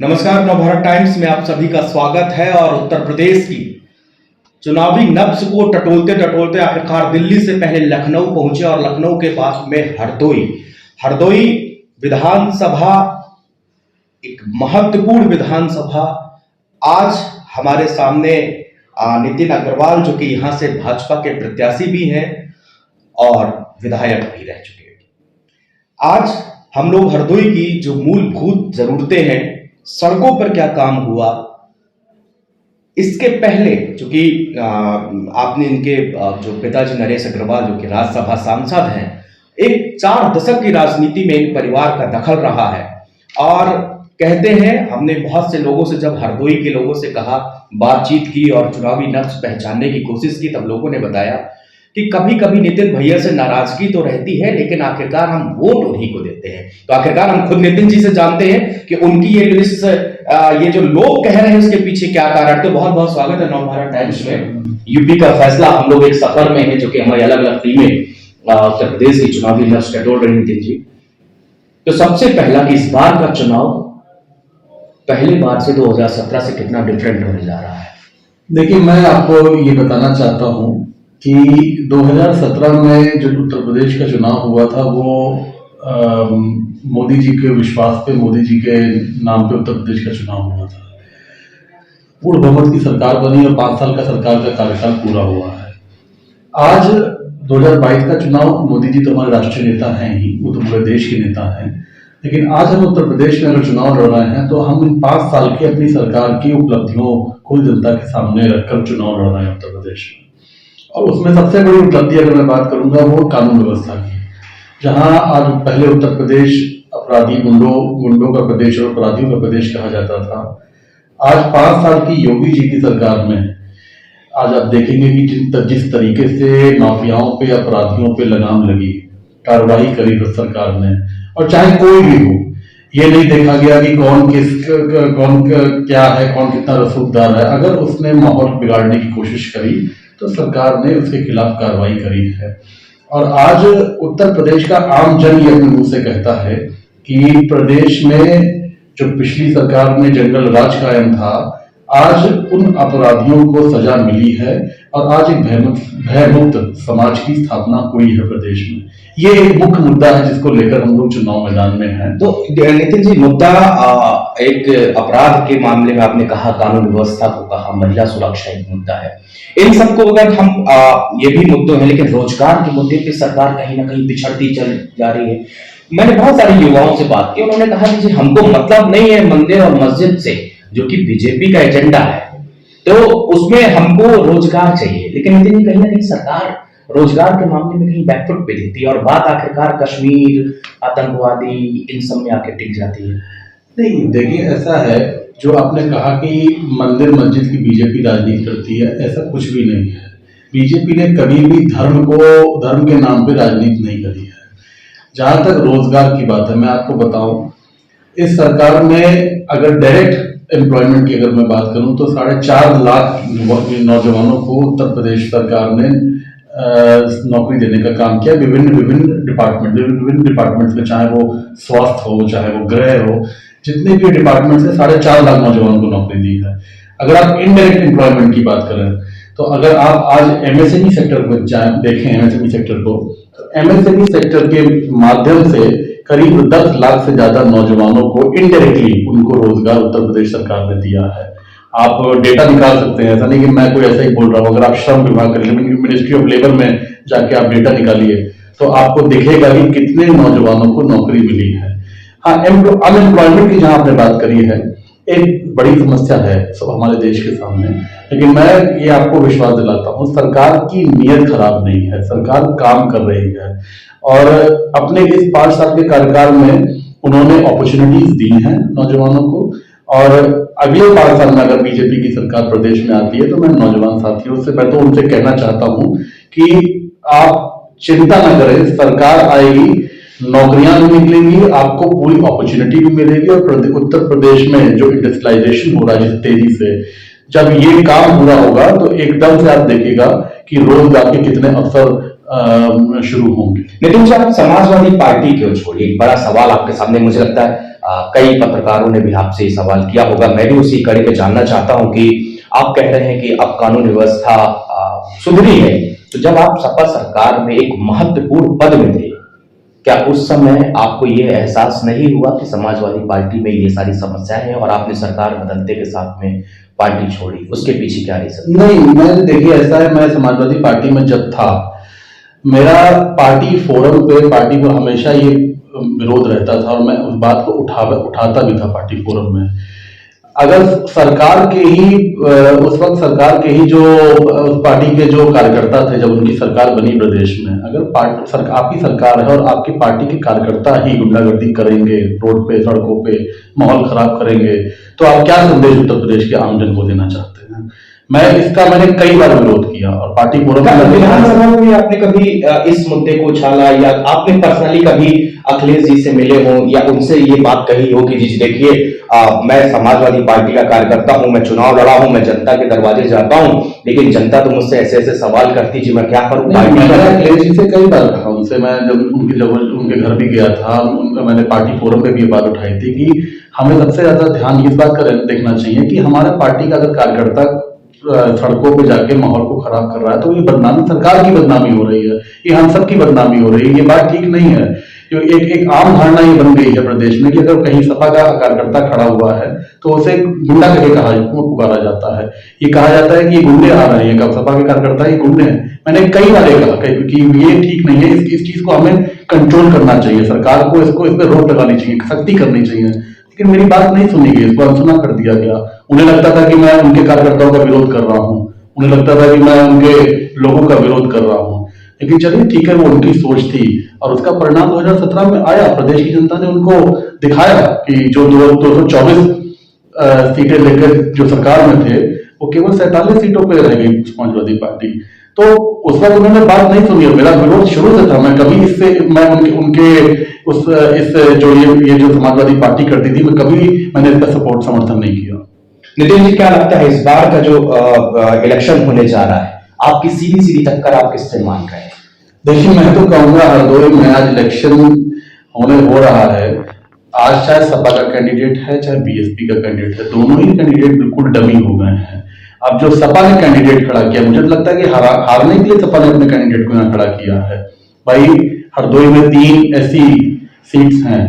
नमस्कार, नवभारत टाइम्स में आप सभी का स्वागत है। और उत्तर प्रदेश की चुनावी नब्ज को टटोलते टटोलते आखिरकार दिल्ली से पहले लखनऊ पहुंचे और लखनऊ के पास में हरदोई हरदोई विधानसभा, एक महत्वपूर्ण विधानसभा। आज हमारे सामने नितिन अग्रवाल, जो कि यहां से भाजपा के प्रत्याशी भी हैं और विधायक भी रह चुके हैं। आज हम लोग हरदोई की जो मूलभूत जरूरतें हैं, सड़कों पर क्या काम हुआ, इसके पहले चूंकि आपने इनके जो पिताजी नरेश अग्रवाल, जो कि राज्यसभा सांसद हैं, एक 4 दशक की राजनीति में इन परिवार का दखल रहा है। और कहते हैं, हमने बहुत से लोगों से, जब हरदोई के लोगों से कहा, बातचीत की और चुनावी नब्ज पहचानने की कोशिश की, तब लोगों ने बताया कि कभी कभी नितिन भैया से नाराजगी तो रहती है, लेकिन आखिरकार हम वोट उन्हीं को देते हैं। तो आखिरकार हम खुद नितिन जी से जानते हैं कि उनकी ये जो लोग कह रहे हैं उसके पीछे क्या कारण। तो बहुत बहुत स्वागत है नवभारत टाइम्स में। यूपी का फैसला, हम लोग एक सफर में है, जो कि हमारी अलग अलग टीमें उत्तर प्रदेश की चुनावी नब्ज टटोल रही नितिन जी। तो सबसे पहला कि इस बार का चुनाव पहली बार से 2017 से कितना डिफरेंट होने जा रहा है? देखिए, मैं आपको ये बताना चाहता हूं कि 2017 में जो उत्तर प्रदेश का चुनाव हुआ था, वो मोदी जी के विश्वास पे, मोदी जी के नाम पे उत्तर प्रदेश का चुनाव हुआ था। पूर्ण बहुमत की सरकार बनी और 5 साल का सरकार का कार्यकाल पूरा हुआ है। आज 2022 का चुनाव, मोदी जी तो हमारे राष्ट्रीय नेता हैं ही, वो तो पूरे देश के नेता हैं, लेकिन आज हम उत्तर प्रदेश में अगर चुनाव लड़ रहे हैं तो हम इन 5 साल की अपनी सरकार की उपलब्धियों को जनता के सामने रखकर चुनाव लड़ रहे हैं उत्तर प्रदेश में। और उसमें सबसे बड़ी उपलब्धि अगर मैं बात करूंगा, वो कानून व्यवस्था की, जहां आज पहले उत्तर प्रदेश अपराधी गुंडों का प्रदेश और अपराधियों का प्रदेश कहा जाता था, आज 5 साल की योगी जी की सरकार में आज आप देखेंगे कि जिस तरीके से माफियाओं पे, अपराधियों पे लगाम लगी, कार्रवाई करी सरकार ने, और चाहे कोई भी हो, ये नहीं देखा गया कि कौन क्या है, कौन कितना रसूखदार है। अगर उसने माहौल बिगाड़ने की कोशिश करी तो सरकार ने उसके खिलाफ कार्रवाई करी है। और आज उत्तर प्रदेश का आम जन ये अपने मुंह से कहता है कि प्रदेश में जो पिछली सरकार में जंगल राज कायम था, आज उन अपराधियों को सजा मिली है और आज एक भयमुक्त समाज की स्थापना हुई है प्रदेश में। ये एक मुख्य मुद्दा है जिसको लेकर हम लोग चुनाव मैदान में हैं। तो नितिन जी, मुद्दा एक अपराध के मामले में आपने कहा, कानून व्यवस्था को कहा, महिला सुरक्षा एक मुद्दा है। इन सबको अगर हम ये भी मुद्दों हैं, लेकिन रोजगार के मुद्दे पे सरकार कहीं ना कहीं पिछड़ती चल जा रही है। मैंने बहुत सारे युवाओं से बात की, उन्होंने कहा कि हमको मतलब नहीं है मंदिर और मस्जिद से, जो कि बीजेपी का एजेंडा है, तो उसमें हमको रोजगार चाहिए। लेकिन नितिन जी, कहीं ना कहीं सरकार रोजगार के मामले में कहीं बैकफुट पे देती है और बात आखिरकार कश्मीर, आतंकवादी, इन सब में आके टिक जाती है। नहीं, देखिए, ऐसा है, जो आपने कहा कि मंदिर मस्जिद की बीजेपी राजनीति करती है, ऐसा कुछ भी नहीं है। बीजेपी ने कभी भी धर्म के नाम पे राजनीति नहीं करी है। जहां तक रोजगार की बात है, मैं आपको बताऊं, इस सरकार में अगर डायरेक्ट एम्प्लॉयमेंट की अगर मैं बात करूं तो 4.5 लाख नौजवानों को उत्तर प्रदेश सरकार ने नौकरी देने का काम किया। विभिन्न डिपार्टमेंट्स में, चाहे वो स्वास्थ्य हो, चाहे वो गृह हो, जितने भी डिपार्टमेंट से 4.5 लाख नौजवानों को नौकरी दी है। अगर आप इनडायरेक्ट एम्प्लॉयमेंट की बात करें तो अगर आप आज एमएसएमई सेक्टर को देखें, एमएसएमई सेक्टर को, तो एमएसएमई सेक्टर के माध्यम से करीब 10 लाख से ज्यादा नौजवानों को इनडायरेक्टली उनको रोजगार उत्तर प्रदेश सरकार ने दिया है। आप डेटा निकाल सकते हैं, ऐसा नहीं कि मैं कोई ऐसा ही बोल रहा हूँ। अगर आप श्रम विभाग कर मिनिस्ट्री ऑफ लेबर में जाके आप डेटा निकालिए तो आपको दिखेगा कि कितने नौजवानों को नौकरी मिली है। हाँ, अनएम्प्लॉयमेंट की जहां आपने बात करी है, एक बड़ी समस्या है सब हमारे देश के सामने, लेकिन मैं ये आपको विश्वास दिलाता हूँ, सरकार की नीयत खराब नहीं है, सरकार काम कर रही है। और अपने इस 5 साल के कार्यकाल में उन्होंने अपॉर्चुनिटीज दी हैं नौजवानों को, और अगले 5 साल में अगर बीजेपी की सरकार प्रदेश में आती है तो मैं नौजवान साथियों से, मैं तो उनसे कहना चाहता हूं कि आप चिंता न करें, सरकार आएगी, नौकरियां भी निकलेंगी, आपको पूरी अपॉर्चुनिटी भी मिलेगी। और उत्तर प्रदेश में जो इंडस्ट्रियलाइजेशन हो रहा है जिस तेजी से, जब ये काम पूरा होगा तो एकदम से आप देखिएगा कि रोजगार के कितने अवसर शुरू होंगे। नितिन जी, आप समाजवादी पार्टी क्यों छोड़ी? एक बड़ा सवाल आपके सामने मुझे लगता है कई पत्रकारों ने भी आपसे ये सवाल किया होगा। मैं भी उसी कड़ी में जानना चाहता हूं कि आप कह रहे हैं कि अब कानून व्यवस्था सुधरी है, तो जब आप सपा सरकार में एक महत्वपूर्ण पद में थे, क्या उस समय आपको ये एहसास नहीं हुआ कि समाजवादी पार्टी में ये सारी समस्याएं हैं और आपने सरकार बदलते के साथ में पार्टी छोड़ी? उसके पीछे क्या रीजन? नहीं, मैं देखिए ऐसा है, मैं समाजवादी पार्टी में जब था, मेरा पार्टी फोरम पे पार्टी को हमेशा ये विरोध रहता था और मैं उस बात को उठाता भी था पार्टी फोरम में। अगर सरकार के ही उस वक्त सरकार के ही जो उस पार्टी के जो कार्यकर्ता थे, जब उनकी सरकार बनी प्रदेश में, अगर आपकी सरकार है और आपकी पार्टी के कार्यकर्ता ही गुंडागर्दी करेंगे, रोड पे सड़कों पे माहौल खराब करेंगे, तो आप क्या संदेश उत्तर प्रदेश के आमजन को देना चाहते हैं? मैंने कई बार विरोध किया और पार्टी फोरम विधानसभा में आपने कभी इस मुद्दे को उछाला या आपने पर्सनली कभी अखिलेश जी से मिले हो या उनसे ये बात कही हो कि जी देखिए मैं समाजवादी पार्टी का कार्यकर्ता हूं, मैं चुनाव लड़ा हूं, मैं जनता के दरवाजे जाता हूं, लेकिन जनता तो मुझसे ऐसे ऐसे सवाल करती जी, मैं क्या करूं? मैंने अखिलेश जी से कई बार कहा, उनसे मैं जब उनके घर भी गया था, मैंने पार्टी फोरम पे भी ये बात उठाई थी कि हमें सबसे ज्यादा ध्यान इस बात का देखना चाहिए कि हमारे पार्टी का अगर कार्यकर्ता सड़कों पे जाके माहौल को खराब कर रहा है तो ये बदनामी, सरकार की बदनामी हो रही है, ये हम सब की बदनामी हो रही है, ये बात ठीक नहीं है। एक आम धारणा ये बन गई है प्रदेश में कि अगर कहीं सपा का कार्यकर्ता खड़ा हुआ है तो उसे गुंडा करके पुकारा जाता है, ये कहा जाता है कि ये गुंडे आ रहे हैं, कब सपा के कार्यकर्ता ये गुंडे हैं। मैंने कई बार कहा कि ये ठीक नहीं है, इस चीज को हमें कंट्रोल करना चाहिए, सरकार को इस पर रोक लगानी चाहिए, सख्ती करनी चाहिए, लेकिन मेरी बात नहीं सुनी गई, इसको अनसुना कर दिया गया। उन्हें लगता था कि मैं उनके कार्यकर्ताओं का विरोध कर रहा हूँ, उन्हें लगता था कि मैं उनके लोगों का विरोध कर रहा हूँ, लेकिन चलिए ठीक है, वो उनकी सोच थी और उसका परिणाम 2017 में आया। प्रदेश की जनता ने उनको दिखाया कि जो 224 सीटें लेकर जो सरकार में थे, वो केवल 47 सीटों पर रह गई समाजवादी पार्टी। तो उस वक्त उन्होंने बात नहीं सुनी और मेरा विरोध शुरू से था। मैं कभी मैं ये जो समाजवादी पार्टी करती थी, मैंने इसका सपोर्ट समर्थन नहीं किया। नितिन जी, क्या लगता है इस बार का जो इलेक्शन होने जा रहा है, आपकी सीधी सीधी टक्कर आप किससे मान रहे हैं? देखिए, मैं तो कहूंगा हरदोई में आज इलेक्शन हो रहा है, आज चाहे सपा का कैंडिडेट है चाहे बीएसपी का कैंडिडेट है, दोनों ही कैंडिडेट बिल्कुल डमी हो गए हैं। अब जो सपा ने कैंडिडेट खड़ा किया, मुझे लगता है कि हारने के लिए सपा ने अपने कैंडिडेट को यहाँ खड़ा किया है। भाई, हरदोई में 3 ऐसी सीट्स हैं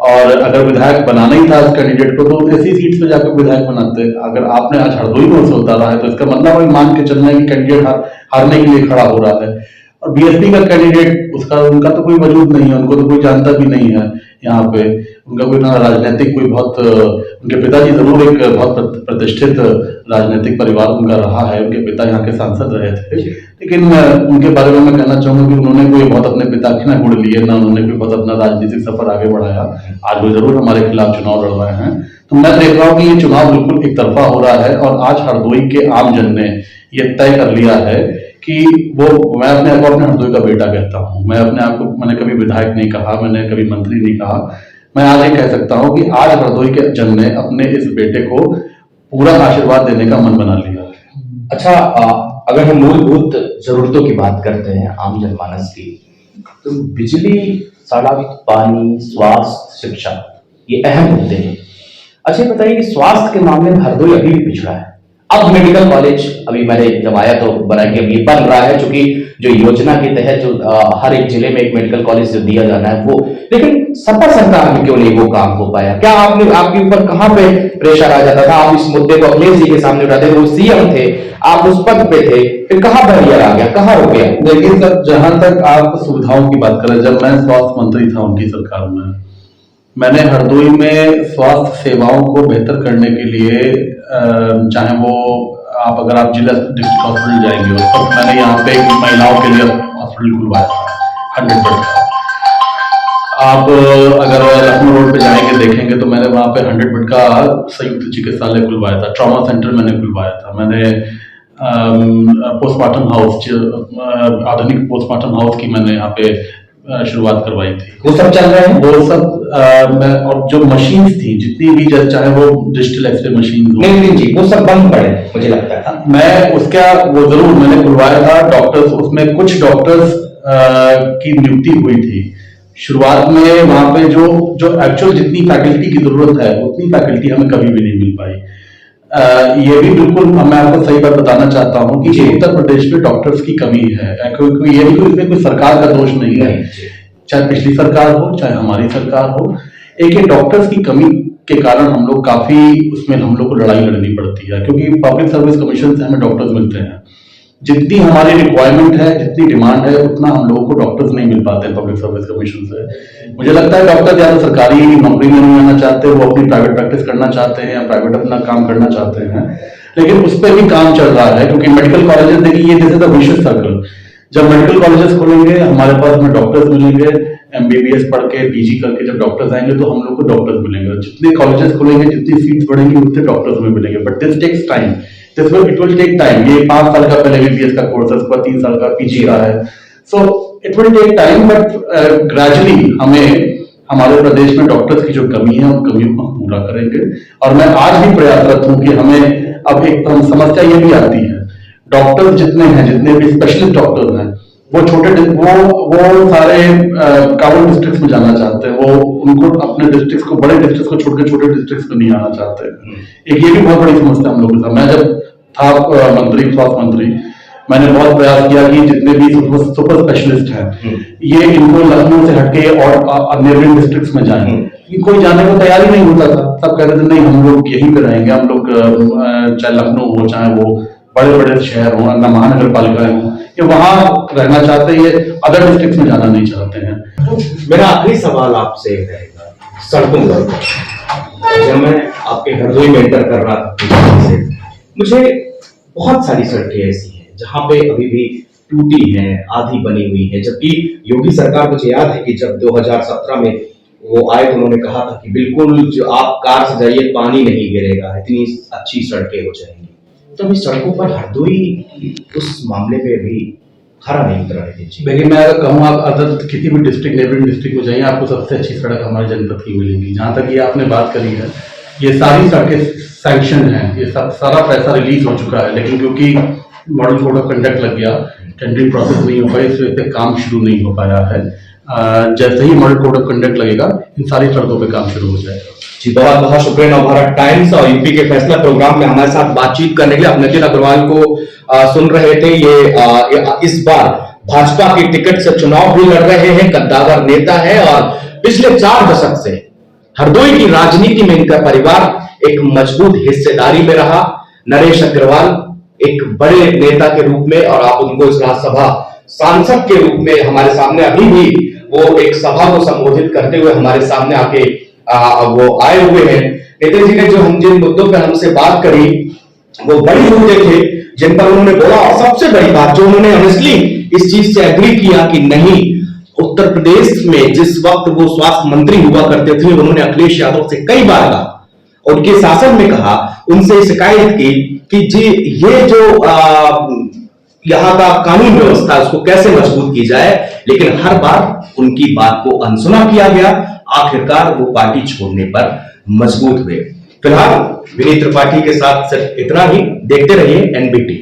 और अगर विधायक बनाना ही था इस कैंडिडेट को तो ऐसी सीट्स पे जाकर विधायक बनाते। अगर आपने आज हरदोई में उसे उतारा है तो इसका मतलब वही मान के चलना है कि कैंडिडेट हारने के लिए खड़ा हो रहा है। और बीएसपी का कैंडिडेट उनका तो कोई वजूद नहीं है, उनको तो कोई जानता भी नहीं है यहाँ पे, उनका कोई ना राजनीतिक कोई बहुत, उनके पिताजी जरूर एक बहुत प्रतिष्ठित राजनीतिक परिवार उनका रहा है, उनके पिता यहाँ के सांसद रहे थे, लेकिन उनके बारे में मैं कहना चाहूंगा कि उन्होंने कोई बहुत अपने पिता के ना गुण लिए, ना उन्होंने कोई बहुत अपना राजनीतिक सफर आगे बढ़ाया। आज वो जरूर हमारे खिलाफ चुनाव लड़ रहे हैं, तो मैं देख रहा हूँ कि ये चुनाव बिल्कुल एक तरफा हो रहा है और आज हरदोई के आमजन ने ये तय कर लिया है कि मैं अपने आप को अपने हरदोई का बेटा कहता हूँ। मैं अपने आप को, मैंने कभी विधायक नहीं कहा, मैंने कभी मंत्री नहीं कहा, मैं आज ये कह सकता हूँ कि आज हरदोई के जन ने अपने इस बेटे को पूरा आशीर्वाद देने का मन बना लिया है। अच्छा, अगर हम मूलभूत जरूरतों की बात करते हैं आम जनमानस की, तो बिजली, सड़क, पानी, स्वास्थ्य, शिक्षा, ये अहम मुद्दे हैं। अच्छा, बताइए कि स्वास्थ्य के मामले में हरदोई अभी भी पिछड़ा है। अब मेडिकल कॉलेज, अभी मैंने जब आया तो बनाएंगे, अभी बन रहा है, क्योंकि जो योजना के तहत जो हर एक जिले में एक मेडिकल कॉलेज जो दिया जाना है वो, लेकिन सपा सरकार में क्यों नहीं वो काम हो पाया? क्या आपके ऊपर कहां पे प्रेशर आ जाता था? आप इस मुद्दे को अखिलेश जी के सामने उठाते थे, वो सीएम थे, आप उस पद पे थे, फिर कहां बैरियर आ गया, कहां रुक गया? देखिए सर, जहां तक आप सुविधाओं की बात करें, जब मैं स्वास्थ्य मंत्री था उनकी सरकार में, मैंने हरदोई में स्वास्थ्य सेवाओं को बेहतर करने के लिए, चाहे वो अगर आप जिला डिस्ट्रिक्ट हॉस्पिटल जाएंगे, उस पर मैंने यहाँ पे महिलाओं के लिए हॉस्पिटल खुलवाया था 100 बेड का। आप अगर लखनऊ रोड पे जाएंगे देखेंगे तो मैंने वहाँ पे 100 बेड का संयुक्त चिकित्सालय खुलवाया था, ट्रॉमा सेंटर मैंने खुलवाया था, मैंने पोस्टमार्टम हाउस, आधुनिक पोस्टमार्टम हाउस की मैंने यहाँ पे शुरुआत करवाई थी। वो सब चल रहे हैं, वो सब और जो मशीन्स थी जितनी भी, चाहे वो डिजिटल एक्सरे मशीन, नहीं जी, वो सब बंद पड़े मुझे लगता है। मैं वो जरूर मैंने खुलवाया था। डॉक्टर्स, उसमें कुछ डॉक्टर्स की नियुक्ति हुई थी, शुरुआत में वहां पे जो एक्चुअल जितनी फैकल्टी की जरूरत है उतनी फैकल्टी हमें कभी भी नहीं मिल पाई। ये भी बिल्कुल मैं आपको सही बात बताना चाहता हूँ कि उत्तर प्रदेश में डॉक्टर्स की कमी है, क्योंकि ये नहीं, इसमें कोई सरकार का दोष नहीं है, चाहे पिछली सरकार हो चाहे हमारी सरकार हो। एक ये डॉक्टर्स की कमी के कारण हम लोग काफी उसमें हम लोग को लड़ाई लड़नी पड़ती है, क्योंकि पब्लिक सर्विस कमीशन से हमें डॉक्टर्स मिलते हैं, जितनी हमारी रिक्वायरमेंट है, जितनी डिमांड है, उतना हम लोगों को डॉक्टर्स नहीं मिल पाते हैं पब्लिक सर्विस कमीशन से। मुझे लगता है डॉक्टर या तो सरकारी नौकरी में नहीं आना चाहते, वो अपनी प्राइवेट प्रैक्टिस करना चाहते हैं या प्राइवेट अपना काम करना चाहते हैं, लेकिन उस पर भी काम चल रहा है, क्योंकि मेडिकल कॉलेजेस देखिए ये जैसे द विशियस सर्कल, जब मेडिकल कॉलेजेस खुलेंगे हमारे पास में डॉक्टर्स मिलेंगे, एमबीबीएस पढ़ के पीजी करके जब डॉक्टर्स आएंगे तो हम लोग को डॉक्टर्स मिलेंगे, जितने कॉलेजेस खुलेंगे जितनी सीट्स बढ़ेंगी उतने डॉक्टर्स में मिलेंगे, but this takes time, it will take time. ये 5 साल का पहले एमबीबीएस का कोर्स है, उसके बाद 3 साल का पीजी का है, so it will take time, but gradually हमें हमारे प्रदेश में डॉक्टर्स की जो कमी है उन कमियों को हम पूरा करेंगे। और मैं आज भी प्रयासरत हूं कि हमें अब एक समस्या ये भी आती है, डॉक्टर्स जितने हैं, जितने भी स्पेशलिस्ट डॉक्टर्स हैं, वो वो सारे काउंट डिस्ट्रिक्ट्स में जाना चाहते हैं, वो उनको अपने डिस्ट्रिक्ट्स को, बड़े डिस्ट्रिक्ट्स को छोड़ के छोटे डिस्ट्रिक्ट्स में नहीं आना चाहते। एक ये भी बहुत बड़ी समस्या हम लोगों के साथ। मैं जब था मंत्री, स्वास्थ्य मंत्री, मैंने बहुत प्रयास किया कि जितने भी सुपर स्पेशलिस्ट हैं ये इनको लखनऊ से हटके और नेबरिंग डिस्ट्रिक्ट्स में जाएं, कोई जाने को तैयार ही नहीं होता था। सब कहते थे नहीं हम लोग यहीं पे रहेंगे, हम लोग चाहे लखनऊ हो चाहे वो बड़े बड़े शहर हो, महानगर पालिकाएं हो, ये वहां रहना चाहते हैं, ये अदर डिस्ट्रिक्ट में जाना नहीं चाहते हैं। तो मेरा आखिरी सवाल आपसे रहेगा सड़कों पर। जब मैं आपके हरदोई में एंटर कर रहा था, मुझे बहुत सारी सड़कें ऐसी हैं जहां पे अभी भी टूटी हैं, आधी बनी हुई है, जबकि योगी सरकार, मुझे याद है कि जब 2017 में वो आए तो उन्होंने कहा था कि बिल्कुल जो आप कार से जाइए पानी नहीं गिरेगा, इतनी अच्छी सड़कें हो जाएंगी। तो अभी सड़कों पर हरदोई उस मामले पे भी खरा नहीं उतरा है। देखिए मैं अगर कहूँ आप अदर किसी भी डिस्ट्रिक्ट, नेबरिंग डिस्ट्रिक्ट में जाइए, आपको सबसे अच्छी सड़क हमारे जनपद की मिलेंगी। जहां तक ये आपने बात करी है, ये सारी सड़कें सैंक्शन है, ये सारा पैसा रिलीज हो चुका है, लेकिन क्योंकि मॉडल कोड ऑफ कंडक्ट लग गया, टेंडरिंग प्रोसेस नहीं हो पाई, इस वजह से काम शुरू नहीं हो पाया है। जैसे ही मॉडल कोड ऑफ कंडक्ट लगेगा इन सारी सड़कों पे काम शुरू हो जाएगा। जी बहुत बहुत शुक्रिया। नवभारत टाइम्स और यूपी के फैसला प्रोग्राम में हमारे साथ बातचीत करने के लिए आप नितिन अग्रवाल को सुन रहे थे। ये इस बार भाजपा की टिकट से चुनाव भी लड़ रहे हैं, कद्दावर नेता है और पिछले 4 दशक से हरदोई की राजनीति में इनका परिवार एक मजबूत हिस्सेदारी में रहा। नरेश अग्रवाल एक बड़े नेता के रूप में, और आप उनको इस राज्यसभा सांसद के रूप में हमारे सामने अभी भी वो एक सभा को संबोधित करते हुए हमारे सामने आके वो आए हुए हैं। नेता जी ने जिन मुद्दों पर हमसे बात करी वो बड़ी मुद्दे थे जिन पर उन्होंने बोला, और सबसे बड़ी बात जो उन्होंने ऑनेस्टली इस चीज से एग्री किया कि नहीं, उत्तर प्रदेश में जिस वक्त वो स्वास्थ्य मंत्री हुआ करते थे, उन्होंने अखिलेश यादव से कई बार कहा, उनके शासन में कहा, उनसे शिकायत की कि जी ये जो यहाँ का कानून व्यवस्था उसको कैसे मजबूत की जाए, लेकिन हर बार उनकी बात को अनसुना किया गया। आखिरकार वो पार्टी छोड़ने पर मजबूत हुए। फिलहाल विनीत त्रिपाठी के साथ सिर्फ इतना ही। देखते रहिए एनबीटी।